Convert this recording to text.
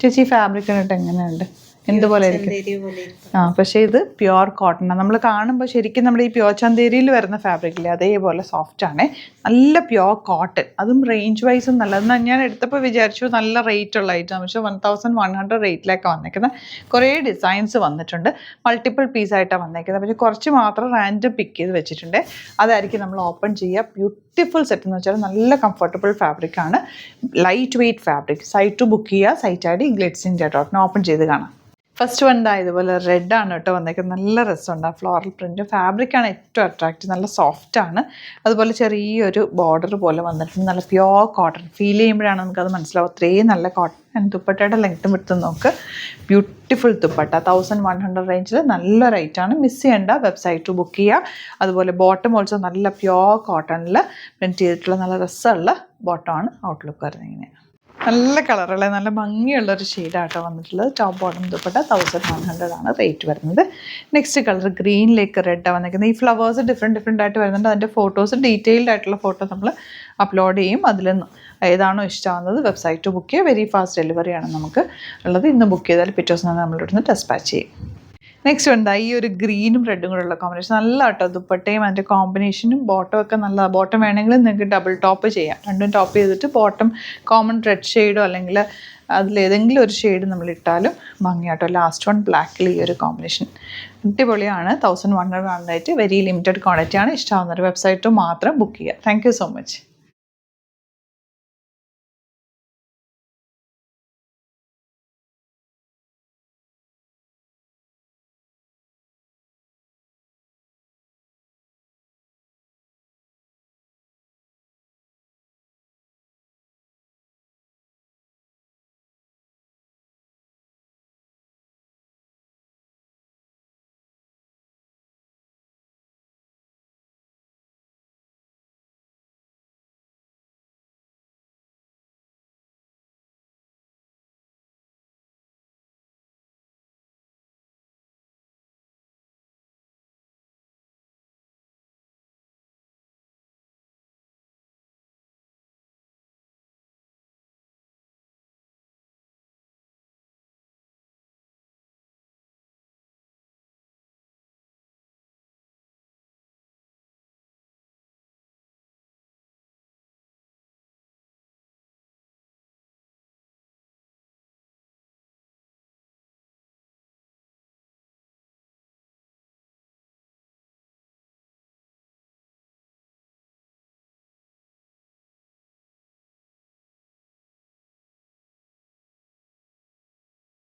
ചേച്ചി ഫാബ്രിക് കണ്ടിട്ട് എങ്ങനെയുണ്ട്? എന്തുപോലെ ആയിരിക്കും? പക്ഷേ ഇത് പ്യുവർ കോട്ടൺ. നമ്മൾ കാണുമ്പോൾ ശരിക്കും നമ്മുടെ ഈ പ്യുവർ ചന്തേരിയിൽ വരുന്ന ഫാബ്രിക്കില്ലേ അതേപോലെ സോഫ്റ്റ് ആണ്. നല്ല പ്യുവർ കോട്ടൺ. അതും റേഞ്ച് വൈസും നല്ലത്. ഞാൻ എടുത്തപ്പോൾ വിചാരിച്ചു നല്ല റേറ്റ് ഉള്ള ഐറ്റം. പക്ഷേ 1100 റേറ്റിലേക്കാണ് വന്നേക്കുന്നത്. കുറേ ഡിസൈൻസ് വന്നിട്ടുണ്ട്. മൾട്ടിപ്പിൾ പീസായിട്ടാണ് വന്നേക്കുന്നത്. പക്ഷേ കുറച്ച് മാത്രം റാൻഡം പിക്ക് ചെയ്ത് വെച്ചിട്ടുണ്ട്. അതായിരിക്കും നമ്മൾ ഓപ്പൺ ചെയ്യുക. ബ്യൂട്ടിഫുൾ സെറ്റ് എന്ന് വെച്ചാൽ നല്ല കംഫർട്ടബിൾ ഫാബ്രിക്കാണ്. Light weight fabric. Site to book ചെയ്യുക. സൈറ്റ് ഐ ഡി glitzindia.in. ഓപ്പൺ ചെയ്ത് കാണാം. ഫസ്റ്റ് വൺ ഇതുപോലെ റെഡാണ് കേട്ടോ വന്നേക്കുന്നത്. നല്ല രസമുണ്ട്. ആ ഫ്ലോറൽ പ്രിൻറ്റ് ഫാബ്രിക്കാണ് ഏറ്റവും അട്രാക്റ്റീവ്. നല്ല സോഫ്റ്റാണ്. അതുപോലെ ചെറിയൊരു ബോർഡർ പോലെ വന്നിട്ടുണ്ട്. നല്ല പ്യുവർ കോട്ടൺ. ഫീൽ ചെയ്യുമ്പോഴാണ് നമുക്കത് മനസ്സിലാവും അത്രയും നല്ല കോട്ടൺ. ആൻഡ് ദുപ്പട്ടയുടെ ലെങ്ത്തും വിട്ടും നോക്ക്. ബ്യൂട്ടിഫുൾ ദുപ്പട്ട. 1100 റേഞ്ചിൽ നല്ല റേറ്റാണ്. മിസ് ചെയ്യേണ്ട. വെബ്സൈറ്റ് ബുക്ക് ചെയ്യുക. അതുപോലെ ബോട്ടം ഓൾസോ നല്ല പ്യുവർ കോട്ടണിൽ പ്രിൻറ്റ് ചെയ്തിട്ടുള്ള നല്ല രസമുള്ള ബോട്ടമാണ്. ഔട്ട്ലുക്ക് വരുന്നത് ഇങ്ങനെ നല്ല കളറുള്ള നല്ല ഭംഗിയുള്ളൊരു ഷെയ്ഡാട്ടോ വന്നിട്ടുള്ളത്. ടോപ്പ് ബോട്ടം ദുപ്പട്ട 1100 ആണ് റേറ്റ് വരുന്നത്. നെക്സ്റ്റ് കളർ ഗ്രീനിലേക്ക് റെഡാണ് വന്നിരിക്കുന്നത്. ഈ ഫ്ലവേഴ്സ് ഡിഫറെൻ്റ് ആയിട്ട് വരുന്നുണ്ട്. അതിൻ്റെ ഫോട്ടോസ് ഡീറ്റെയിൽഡ് ആയിട്ടുള്ള ഫോട്ടോ നമ്മൾ അപ്ലോഡ് ചെയ്യും. അതിൽ ഏതാണോ ഇഷ്ടമാകുന്നത് വെബ്സൈറ്റ് ബുക്ക് ചെയ്യുക. വെരി ഫാസ്റ്റ് ഡെലിവറിയാണ് നമുക്ക് ഉള്ളത്. ഇന്ന് ബുക്ക് ചെയ്താൽ പിറ്റേ ദിവസം നമ്മളിവിടുന്ന് ഡെസ്പാച്ച് ചെയ്യും. നെക്സ്റ്റ് ഉണ്ട് ഈ ഒരു ഗ്രീനും റെഡും കൂടെ ഉള്ള കോമ്പിനേഷൻ. നല്ല കേട്ടോ ദുപ്പട്ടയും അതിൻ്റെ കോമ്പിനേഷനും ബോട്ടം ഒക്കെ നല്ല. ബോട്ടം വേണമെങ്കിൽ നിങ്ങൾക്ക് ഡബിൾ ടോപ്പ് ചെയ്യാം. രണ്ടും ടോപ്പ് ചെയ്തിട്ട് ബോട്ടം കോമൺ റെഡ് ഷെയ്ഡോ അല്ലെങ്കിൽ അതിലേതെങ്കിലും ഒരു ഷെയ്ഡ് നമ്മൾ ഇട്ടാലും ഭംഗിയാട്ടോ. ലാസ്റ്റ് വൺ ബ്ലാക്കിൽ ഈ ഒരു കോമ്പിനേഷൻ അടിപൊളിയാണ്. 1100 ആണ് റേറ്റ്. വെരി ലിമിറ്റഡ് ക്വാണ്ടിറ്റി ആണ്. ഇഷ്ടമാവുന്നൊരു വെബ്സൈറ്റ് മാത്രം ബുക്ക് ചെയ്യുക. Thank you so much.